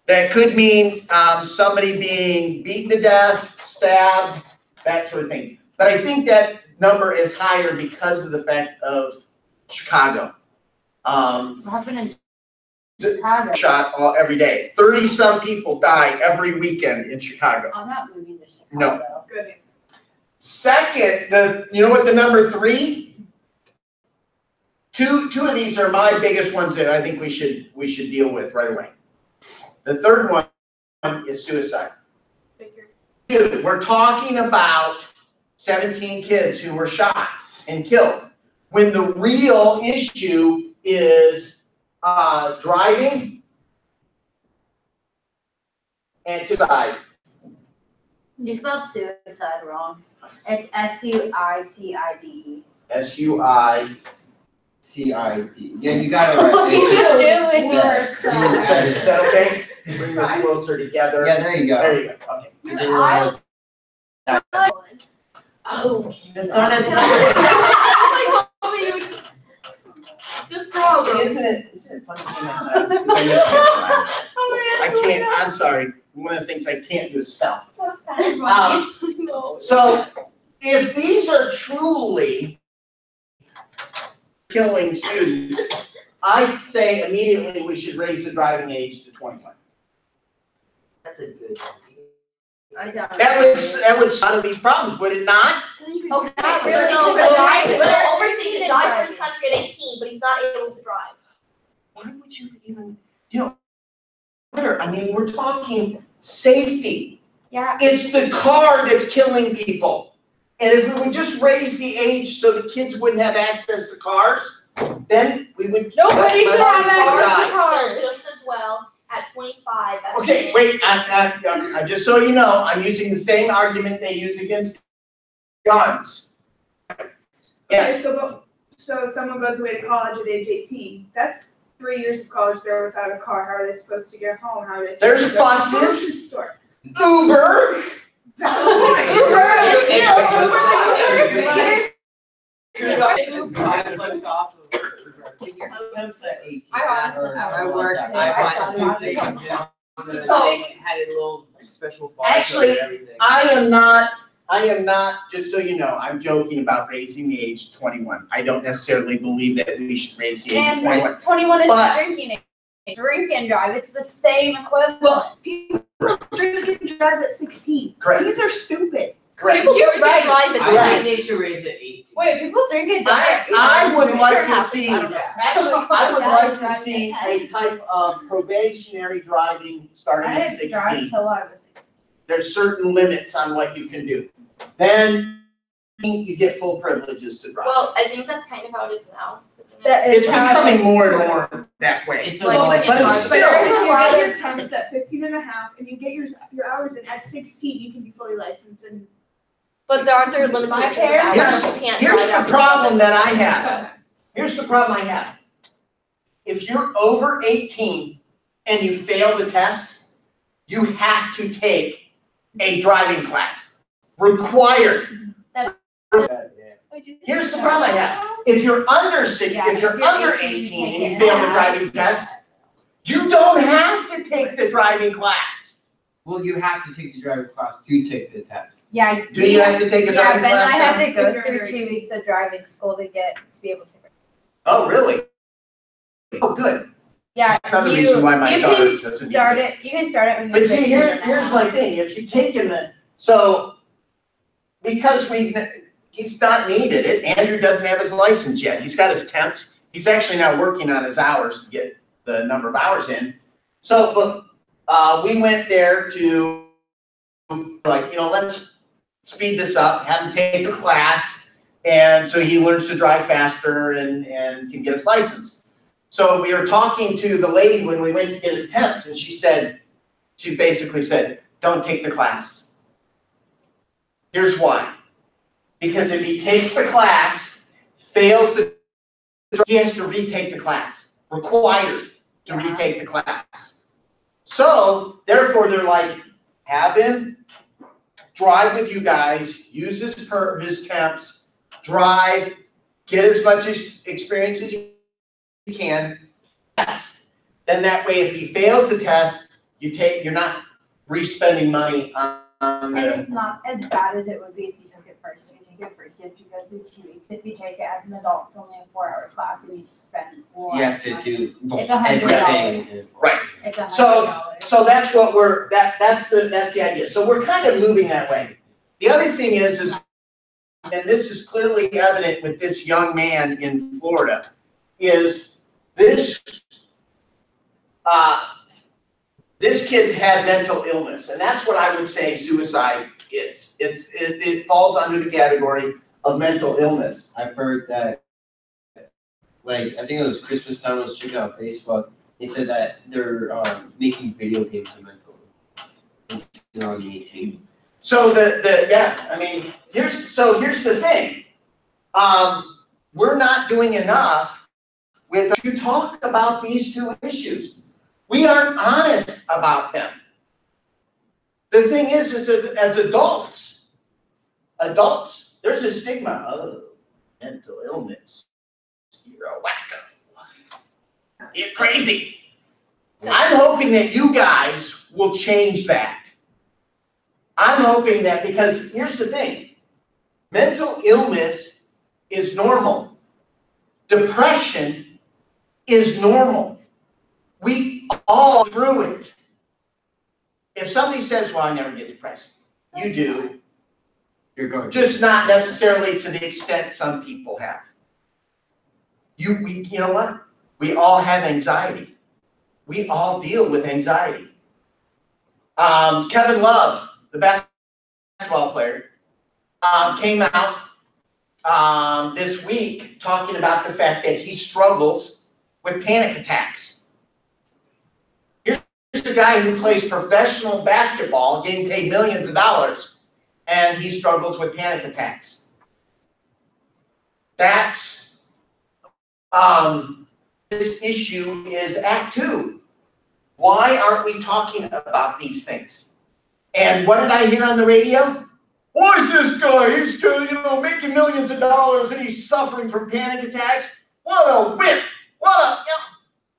Speaker 4: That could mean somebody being beaten to death, stabbed, that sort of thing. But I think that number is higher because of the fact of Chicago.
Speaker 3: What happened in Chicago?
Speaker 4: Shot every day. 30-some people die every weekend in Chicago.
Speaker 3: I'm not moving to Chicago.
Speaker 4: No.
Speaker 6: Good.
Speaker 4: Second, you know what the number 3? Two of these are my biggest ones that I think we should deal with right away. The third one is suicide. Dude, we're talking about 17 kids who were shot and killed, when the real issue is driving and suicide.
Speaker 3: You spelled suicide wrong. It's S-U-I-C-I-D-E.
Speaker 4: SUI.
Speaker 5: CID. Yeah, you got it
Speaker 3: What
Speaker 5: right.
Speaker 3: are
Speaker 5: It's
Speaker 3: you
Speaker 5: just,
Speaker 3: doing?
Speaker 5: Worse.
Speaker 4: Is that okay? Bring this closer together.
Speaker 5: yeah, there you go.
Speaker 4: There you go. Okay.
Speaker 5: Is it really-
Speaker 2: Oh.
Speaker 5: It's not as
Speaker 2: Just draw.
Speaker 4: Isn't it funny? I can't, I'm sorry. One of the things I can't do is spell.
Speaker 2: No.
Speaker 4: So if these are truly killing students, I'd say immediately we should raise the driving age to 21.
Speaker 1: That's a good
Speaker 4: That would solve these problems, would it not?
Speaker 2: Okay,
Speaker 3: Not
Speaker 2: really,
Speaker 3: really,
Speaker 2: so
Speaker 3: because
Speaker 2: overseas
Speaker 3: driving-
Speaker 2: he died for his country at 18, but he's not able to drive.
Speaker 4: Why would you even, I mean, we're talking safety.
Speaker 3: Yeah.
Speaker 4: It's the car that's killing people. And if we would just raise the age so the kids wouldn't have access to cars, then we would.
Speaker 3: Nobody should have access to
Speaker 4: die.
Speaker 3: cars.
Speaker 2: Just as well at 25 as
Speaker 4: Okay, wait, just so you know, I'm using the same argument they use against guns. Yes,
Speaker 6: Okay, so someone goes away to college at age 18. That's 3 years of college there without a car. How are they supposed to get home? How are they supposed
Speaker 4: There's
Speaker 6: to go to the
Speaker 4: buses.
Speaker 6: grocery store?
Speaker 4: Uber.
Speaker 5: Get your temps at 18.
Speaker 7: I worked,
Speaker 5: I
Speaker 7: I
Speaker 5: bought
Speaker 7: bought
Speaker 5: two
Speaker 7: two
Speaker 5: things.
Speaker 7: things.
Speaker 4: So-
Speaker 7: Had a little special bar
Speaker 4: Actually,
Speaker 7: and everything.
Speaker 4: I am not, just so you know, I'm joking about raising the age to 21. I don't necessarily believe that we should raise the age to 21.
Speaker 3: And 21 is
Speaker 4: But-
Speaker 3: drinking age. Drink and drive, it's the same equivalent.
Speaker 6: Well, people drink and drive at 16.
Speaker 4: Correct.
Speaker 6: These are stupid.
Speaker 4: Correct.
Speaker 2: People
Speaker 3: You're
Speaker 2: drink
Speaker 3: right.
Speaker 2: and drive at
Speaker 7: I
Speaker 2: 18.
Speaker 7: think they should raise it 18.
Speaker 3: Wait, people drink and drive.
Speaker 4: I would like to
Speaker 3: Happens,
Speaker 4: see,
Speaker 3: I don't know.
Speaker 4: actually, I would
Speaker 3: Yeah,
Speaker 4: like to
Speaker 3: driving
Speaker 4: see
Speaker 3: at
Speaker 4: a
Speaker 3: 10.
Speaker 4: type of probationary driving starting
Speaker 3: I
Speaker 4: at
Speaker 3: didn't drive
Speaker 4: 16.
Speaker 3: till I was 16.
Speaker 4: There's certain limits on what you can do. Then you get full privileges to drive.
Speaker 2: Well, I think that's kind of how it is now, isn't it?
Speaker 3: That
Speaker 4: It's
Speaker 3: is how it
Speaker 4: becoming
Speaker 3: is.
Speaker 4: more and more that way.
Speaker 7: It's a
Speaker 2: Like,
Speaker 7: law.
Speaker 2: but
Speaker 4: But
Speaker 2: it's
Speaker 4: it's
Speaker 6: But
Speaker 4: still,
Speaker 6: if you
Speaker 3: lot
Speaker 6: get
Speaker 3: of-
Speaker 6: your temps at 15 and a half and you get your hours in at 16, you can be fully licensed and.
Speaker 2: But there aren't there limitations of
Speaker 3: parents-
Speaker 2: hours, you can't
Speaker 4: here's
Speaker 2: drive
Speaker 4: the
Speaker 2: after
Speaker 4: problem that I have.
Speaker 6: Sometimes.
Speaker 4: Here's the problem I have. If you're over 18 and you fail the test, you have to take a driving class. Required. Here's the problem I have. If you're under if you're under 18 and you fail the driving test, you don't have to take the driving class.
Speaker 5: Well, you have to take the driving class to take the test.
Speaker 3: Yeah.
Speaker 4: Do you have to take a
Speaker 3: Yeah,
Speaker 4: driving
Speaker 3: Ben and I
Speaker 4: class
Speaker 3: have
Speaker 4: now?
Speaker 3: to go
Speaker 6: If you're
Speaker 3: through
Speaker 6: under
Speaker 3: 2
Speaker 6: 18.
Speaker 3: weeks of driving school to be able to.
Speaker 4: Oh, really? Oh, good.
Speaker 3: Yeah,
Speaker 4: Another
Speaker 3: you,
Speaker 4: reason why my
Speaker 3: you
Speaker 4: daughter
Speaker 3: can
Speaker 4: doesn't need
Speaker 3: start
Speaker 4: it.
Speaker 3: it, you can start it when
Speaker 4: But
Speaker 3: you're
Speaker 4: see,
Speaker 3: 16 and a
Speaker 4: here's
Speaker 3: half.
Speaker 4: my thing, if you've taken because he's not needed it, Andrew doesn't have his license yet, he's got his temps, he's actually now working on his hours to get the number of hours in. So, but, we went there to, let's speed this up, have him take a class, and so he learns to drive faster and can get his license. So we were talking to the lady when we went to get his temps, and she basically said, don't take the class. Here's why. Because if he takes the class, fails to, he has to retake the class, required to retake the class. So, therefore, they're like, have him drive with you guys, use his temps, drive, get as much experience as you can, test. Then that way, if he fails the test, you're not re-spending money on
Speaker 3: And it's not as bad as it would be if you took it first. If you take it first, you have to go through 2 weeks. If you take it as an adult, it's only a 4-hour class and you spend
Speaker 5: You have to do
Speaker 3: It's $100.
Speaker 5: everything.
Speaker 4: Right.
Speaker 3: It's $100.
Speaker 4: So that's what that's the idea. So we're kind of moving that way. The other thing is, and this is clearly evident with this young man in Florida, is this kid's had mental illness, and that's what I would say suicide is. It falls under the category of mental illness.
Speaker 5: I've heard that, like, I think it was Christmas time, I was checking out Facebook, they said that they're making video games of mental illness in 2018.
Speaker 4: So here's the thing. We're not doing enough to talk about these two issues. We aren't honest about them. The thing is as adults, there's a stigma of mental illness. You're a wacko. You're crazy. I'm hoping that you guys will change that. I'm hoping that, because here's the thing, mental illness is normal. Depression is normal. We all through it. If somebody says, well, I never get depressed, you do.
Speaker 5: You're going
Speaker 4: Just not necessarily to the extent some people have. You know what? We all have anxiety. We all deal with anxiety. Kevin Love, the basketball player, came out this week talking about the fact that he struggles with panic attacks. Here's a guy who plays professional basketball, getting paid millions of dollars, and he struggles with panic attacks. That's this issue is Act 2. Why aren't we talking about these things? And what did I hear on the radio? Why is this guy? He's making millions of dollars and he's suffering from panic attacks. What a whip!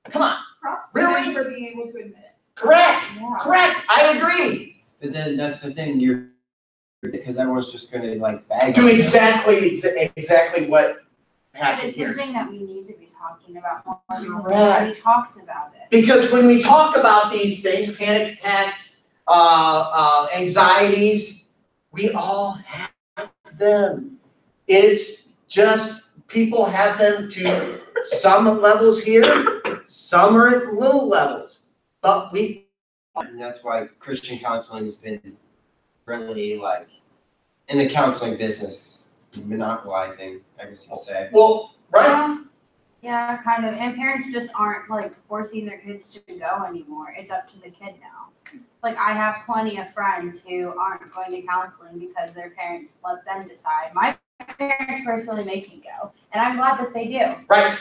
Speaker 4: Come on.
Speaker 6: Props to
Speaker 4: Really?
Speaker 6: them for being able to admit it.
Speaker 4: Correct.
Speaker 3: Yeah.
Speaker 4: Correct. I agree.
Speaker 5: But then that's the thing, because everyone's just gonna like bag
Speaker 4: Do
Speaker 5: on you.
Speaker 4: exactly what
Speaker 3: But
Speaker 4: happened
Speaker 3: it's
Speaker 4: here.
Speaker 3: something that we need to be talking about more because
Speaker 4: Correct.
Speaker 3: nobody talks about it.
Speaker 4: Because when we talk about these things, panic attacks, anxieties, we all have them. It's just people have them to some levels here, some are at little levels. But
Speaker 5: And that's why Christian counseling has been really like in the counseling business monopolizing, I guess you could say.
Speaker 4: well, right?
Speaker 3: Yeah, kind of. And parents just aren't like forcing their kids to go anymore. It's up to the kid now. Like I have plenty of friends who aren't going to counseling because their parents let them decide. My parents personally make me go, and I'm glad that they do.
Speaker 4: Right.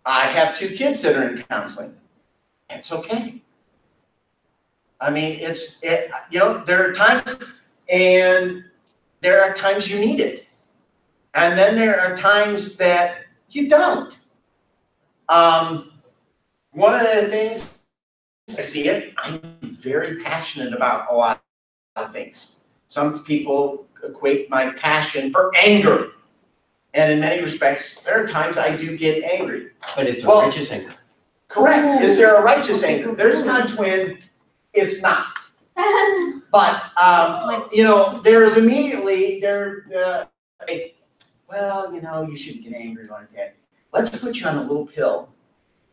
Speaker 4: I have 2 kids that are in counseling. It's okay. I mean, there are times, and there are times you need it. And then there are times that you don't. One of the things, I see it, I'm very passionate about a lot of things. Some people equate my passion for anger. And in many respects, there are times I do get angry.
Speaker 5: But it's a
Speaker 4: Well-
Speaker 5: righteous anger.
Speaker 4: Correct. Is there a righteous anger? There's times when it's not. But, there's immediately, you shouldn't get angry like that. Let's put you on a little pill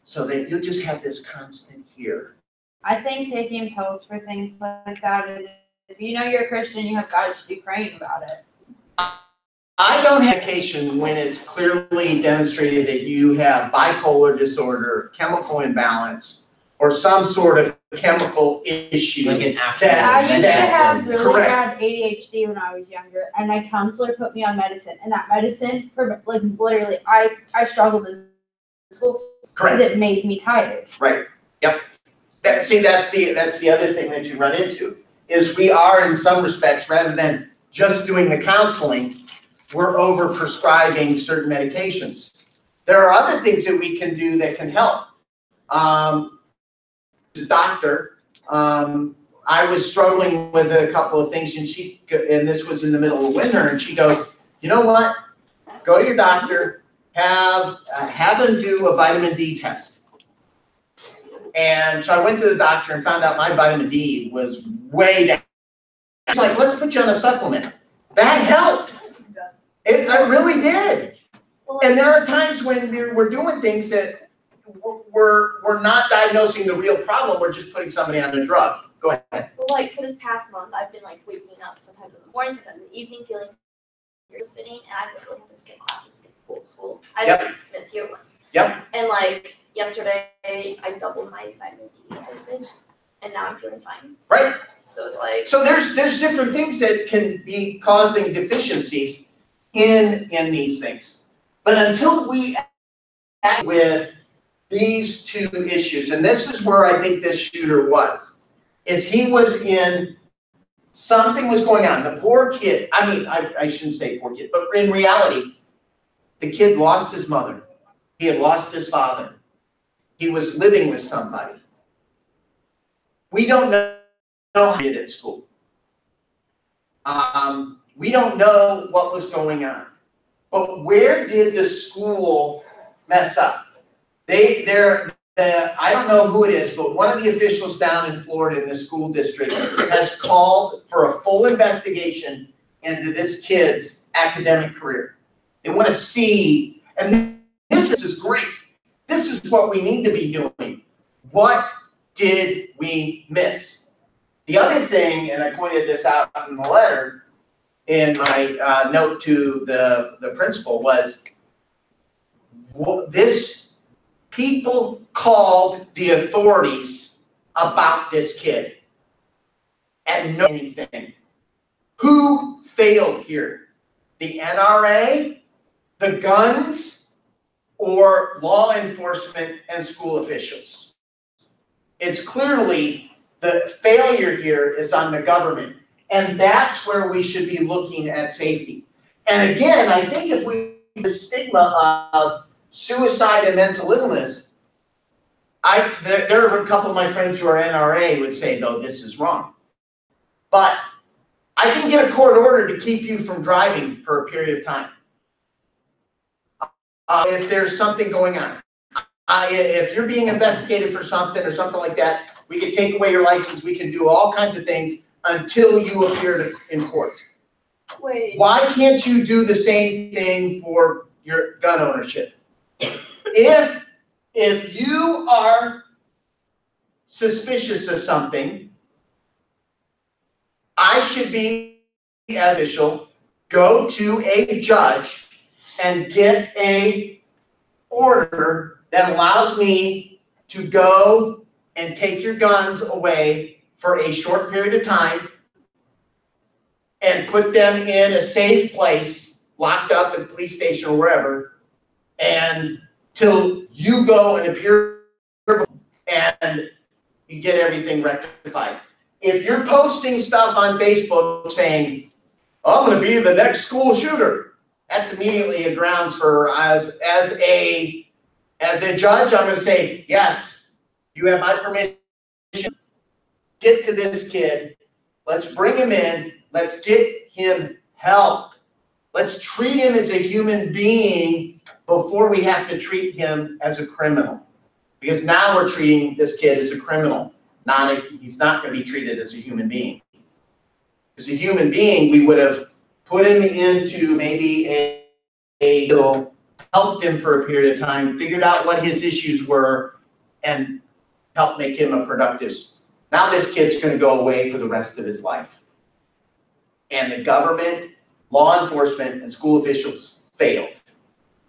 Speaker 4: so that you'll just have this constant here.
Speaker 3: I think taking pills for things like that is, if you know you're a Christian, you have got to be praying about it.
Speaker 4: I don't have medication when it's clearly demonstrated that you have bipolar disorder, chemical imbalance, or some sort of chemical issue.
Speaker 5: Like an actual
Speaker 4: That-
Speaker 3: I used to
Speaker 4: that-
Speaker 3: have really
Speaker 4: correct.
Speaker 3: bad ADHD when I was younger, and my counselor put me on medicine, and that medicine, literally, I struggled in school because
Speaker 4: Correct.
Speaker 3: it made me tired.
Speaker 4: Right. Yep. That's the other thing that you run into, is we are in some respects, rather than just doing the counseling, we're over prescribing certain medications. There are other things that we can do that can help. the doctor. I was struggling with a couple of things, and this was in the middle of winter, and she goes, you know what? Go to your doctor, have him do a vitamin D test. And so I went to the doctor and found out my vitamin D was way down. It's like, let's put you on a supplement. That helped. It really did.
Speaker 2: Well,
Speaker 4: And there are times when we're doing things that we're not diagnosing the real problem. We're just putting somebody on a drug. Go ahead.
Speaker 2: Well, like for this past month, I've been like waking up sometimes in the morning, sometimes in the evening, feeling ears spinning, and I really have to skip classes, skip school. I
Speaker 4: Yep.
Speaker 2: missed here once.
Speaker 4: Yep.
Speaker 2: And like yesterday, I doubled my vitamin D dosage, and now I'm feeling fine.
Speaker 4: Right.
Speaker 2: So it's like,
Speaker 4: So there's different things that can be causing deficiencies in these things. But until we act with these two issues, and this is where I think this shooter was, is he was in, something was going on. The poor kid, I mean, I shouldn't say poor kid, but in reality, the kid lost his mother. He had lost his father. He was living with somebody. We don't know how he did at school. We don't know what was going on. But where did the school mess up? I don't know who it is, but one of the officials down in Florida in the school district has called for a full investigation into this kid's academic career. They want to see, and this is great. This is what we need to be doing. What did we miss? The other thing, and I pointed this out in the letter, in my note to the principal, was this. People called the authorities about this kid and know anything. Who failed here? The NRA, the guns, or law enforcement and school officials? It's clearly the failure here is on the government, and that's where we should be looking at safety. And again, I think if we the stigma of suicide and mental illness, there are a couple of my friends who are NRA would say, no, this is wrong. But I can get a court order to keep you from driving for a period of time. If there's something going on. If you're being investigated for something or something like that, we can take away your license. We can do all kinds of things until you appear in court.
Speaker 2: wait.
Speaker 4: Why can't you do the same thing for your gun ownership? If you are suspicious of something, I should be, as official, go to a judge and get a order that allows me to go and take your guns away for a short period of time and put them in a safe place, locked up at the police station or wherever, and till you go and appear and you get everything rectified. If you're posting stuff on Facebook saying, oh, I'm going to be the next school shooter, that's immediately a grounds for, as a judge, I'm going to say, yes, you have my permission. Get to this kid. Let's bring him in. Let's get him help. Let's treat him as a human being before we have to treat him as a criminal. Because now we're treating this kid as a criminal. He's not going to be treated as a human being. As a human being, we would have put him into maybe helped him for a period of time, figured out what his issues were, and helped make him a productive. Now this kid's going to go away for the rest of his life. And the government, law enforcement, and school officials failed.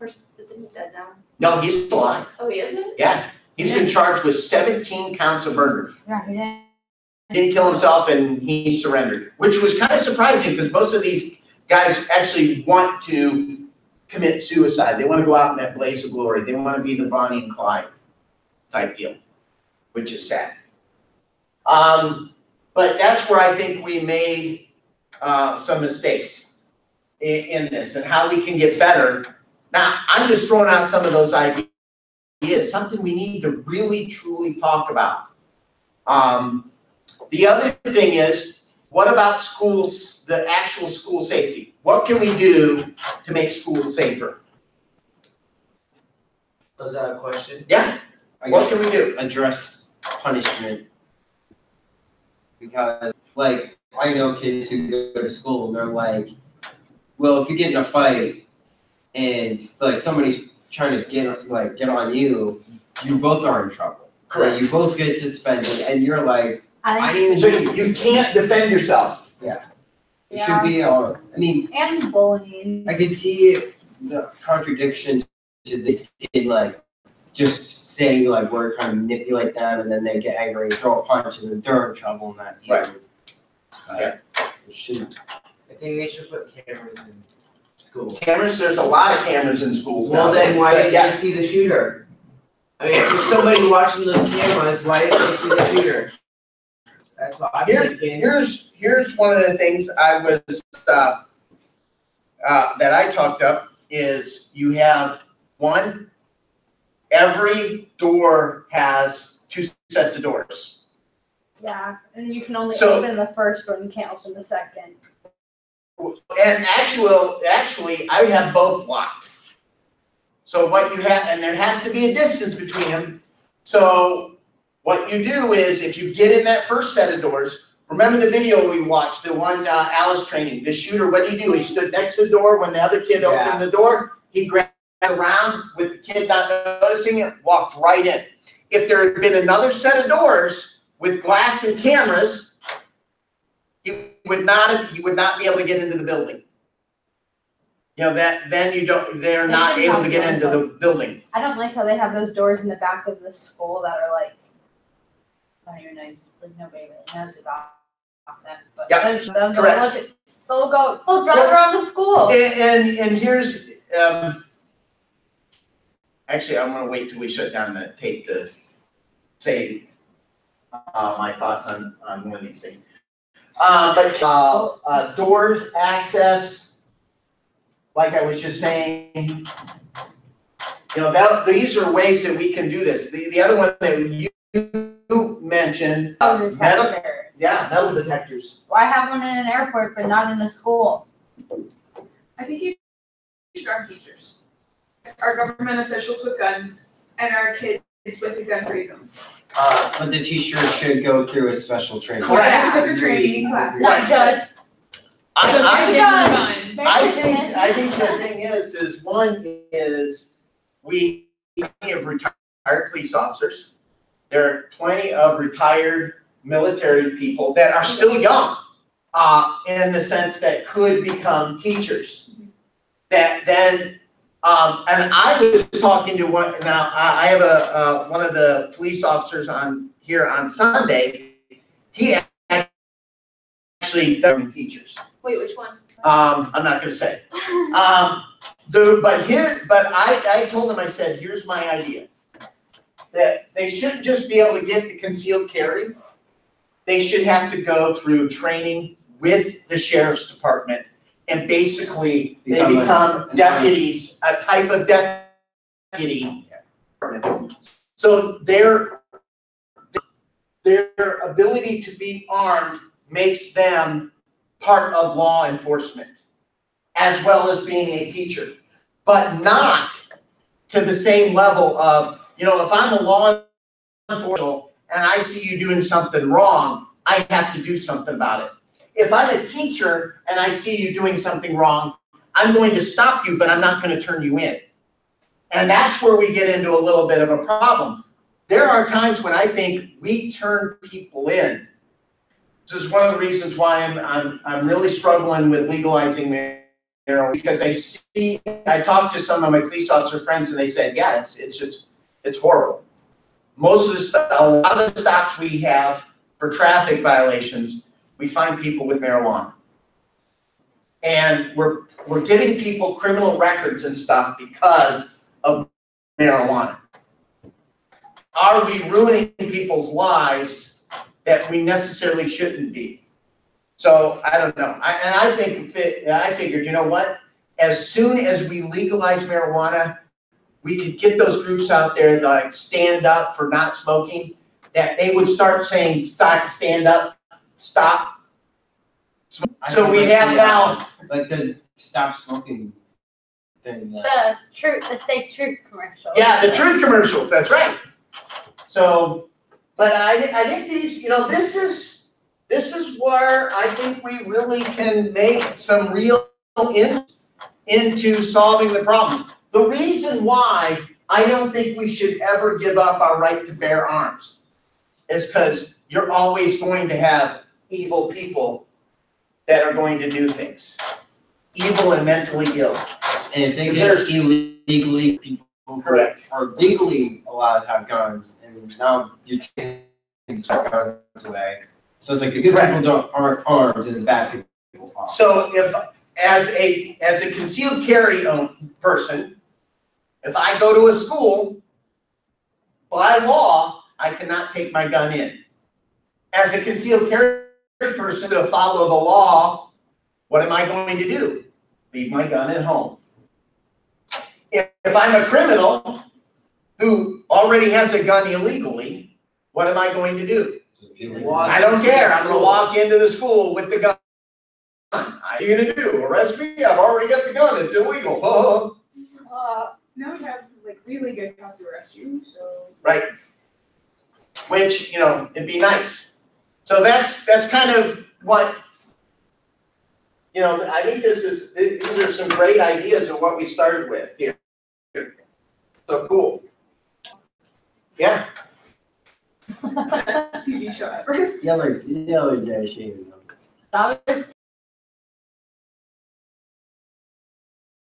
Speaker 2: Isn't he dead now?
Speaker 4: No, he's still alive.
Speaker 2: Oh, he isn't?
Speaker 4: Yeah. He's been charged with 17 counts of murder.
Speaker 3: Yeah, he did.
Speaker 4: He didn't kill himself and he surrendered, which was kind of surprising because most of these guys actually want to commit suicide. They want to go out in that blaze of glory. They want to be the Bonnie and Clyde type deal, which is sad. But that's where I think we made some mistakes in this and how we can get better. Now, I'm just throwing out some of those ideas, something we need to really, truly talk about. The other thing is, what about schools, the actual school safety? What can we do to make schools safer?
Speaker 1: Was that a question?
Speaker 4: Yeah,
Speaker 5: I
Speaker 4: what
Speaker 5: guess
Speaker 4: can we do?
Speaker 5: address punishment. Because, like, I know kids who go to school and they're like, well, if you get in a fight and, like, somebody's trying to get on you, you both are in trouble.
Speaker 4: Correct.
Speaker 5: You both get suspended and you're like, I
Speaker 3: I
Speaker 5: didn't
Speaker 4: So
Speaker 5: even do
Speaker 4: you can't defend yourself.
Speaker 5: it should be, I mean,
Speaker 3: think, and bullying.
Speaker 5: I could see the contradiction to this kid, like, just saying, like, we're trying to manipulate them, and then they get angry and throw a punch, and then they're in trouble in that.
Speaker 4: Right.
Speaker 5: It shouldn't.
Speaker 1: I think they should put cameras in school.
Speaker 4: Cameras, there's a lot of cameras in schools
Speaker 1: Well,
Speaker 4: nowadays.
Speaker 1: then why
Speaker 4: but
Speaker 1: didn't
Speaker 4: yeah.
Speaker 1: they see the shooter? I mean, if there's somebody watching those cameras, why didn't they see the shooter? That's what I'm thinking.
Speaker 4: Here's one of the things I was, that I talked up is you have one, every door has 2 sets of doors.
Speaker 3: Yeah, and you can only
Speaker 4: So-
Speaker 3: open the first one, you can't open the second.
Speaker 4: And actually, I would have both locked. So what you have, and there has to be a distance between them. So what you do is, if you get in that first set of doors, remember the video we watched, the one Alice training, the shooter, what did he do? He stood next to the door when the other kid opened the door, he grabbed around with the kid not noticing it, walked right in. If there had been another set of doors with glass and cameras, he would not be able to get into the building. You know, they're not able to get into the building.
Speaker 3: I don't like how they have those doors in the back of the school that are like, I don't even know, like nobody really knows about them, but
Speaker 4: Yep,
Speaker 3: there's them, they'll
Speaker 4: correct.
Speaker 3: look at, they'll drive around the school.
Speaker 4: And here's, actually, I'm gonna wait till we shut down the tape to say my thoughts on one of these things. But door access, like I was just saying, you know, these are ways that we can do this. The other one that you mentioned, metal detectors.
Speaker 3: Why have one in an airport but not in a school?
Speaker 6: I think you should arm teachers. Our government officials with guns and our kids with a gun-free zone.
Speaker 5: But the teacher should go through a special training.
Speaker 4: Correct.
Speaker 6: That's what they're training class.
Speaker 3: Not just,
Speaker 4: I think the thing is one is we have retired police officers. There are plenty of retired military people that are still young, in the sense that could become teachers. That then, and I was talking to one, now I have one of the police officers on here on Sunday. He actually does teachers.
Speaker 2: Wait, which one?
Speaker 4: I'm not gonna say. But I told him, I said, here's my idea. That they shouldn't just be able to get the concealed carry. They should have to go through training with the sheriff's department. And basically, they become deputies, a type of deputy. So their ability to be armed makes them part of law enforcement, as well as being a teacher, but not to the same level of, you know, if I'm a law enforcement and I see you doing something wrong, I have to do something about it. If I'm a teacher and I see you doing something wrong, I'm going to stop you, but I'm not going to turn you in. And that's where we get into a little bit of a problem. There are times when I think we turn people in. This is one of the reasons why I'm really struggling with legalizing marijuana, because I talked to some of my police officer friends and they said, yeah, it's horrible. A lot of the stops we have for traffic violations, we find people with marijuana. And we're giving people criminal records and stuff because of marijuana. Are we ruining people's lives that we necessarily shouldn't be? So I don't know. I figured, you know what? As soon as we legalize marijuana, we could get those groups out there that like stand up for not smoking. that they would start saying, stop, stand up, stop.
Speaker 5: I
Speaker 4: So
Speaker 5: think
Speaker 4: we
Speaker 5: like
Speaker 4: have
Speaker 5: the,
Speaker 4: now,
Speaker 5: like the stop smoking thing.
Speaker 3: The Say Truth commercial.
Speaker 4: yeah, the truth commercials, that's right. So, but I think these, this is where I think we really can make some real into solving the problem. The reason why I don't think we should ever give up our right to bear arms is because you're always going to have evil people that are going to do things. Evil and mentally ill.
Speaker 5: And if they get
Speaker 4: There's-
Speaker 5: illegally, people who
Speaker 4: Correct.
Speaker 5: are legally allowed to have guns, and now you're taking guns away. So it's like the good
Speaker 4: Correct.
Speaker 5: people aren't armed, and the bad people are.
Speaker 4: So if, as a concealed carry person, if I go to a school, by law, I cannot take my gun in. As a concealed carry person to follow the law, what am I going to do? Leave my gun at home. If I'm a criminal who already has a gun illegally, what am I going to do? I don't care, I'm gonna walk into the school with the gun. What are you gonna do, arrest me? I've already got the gun, it's illegal.
Speaker 6: Now we have like really good cops to arrest you, so.
Speaker 4: Right? Which, it'd be nice. So that's kind of what, I think these are some great ideas of what we started with here. So cool. Yeah,
Speaker 6: Best TV show ever.
Speaker 5: The other day, she.
Speaker 3: That was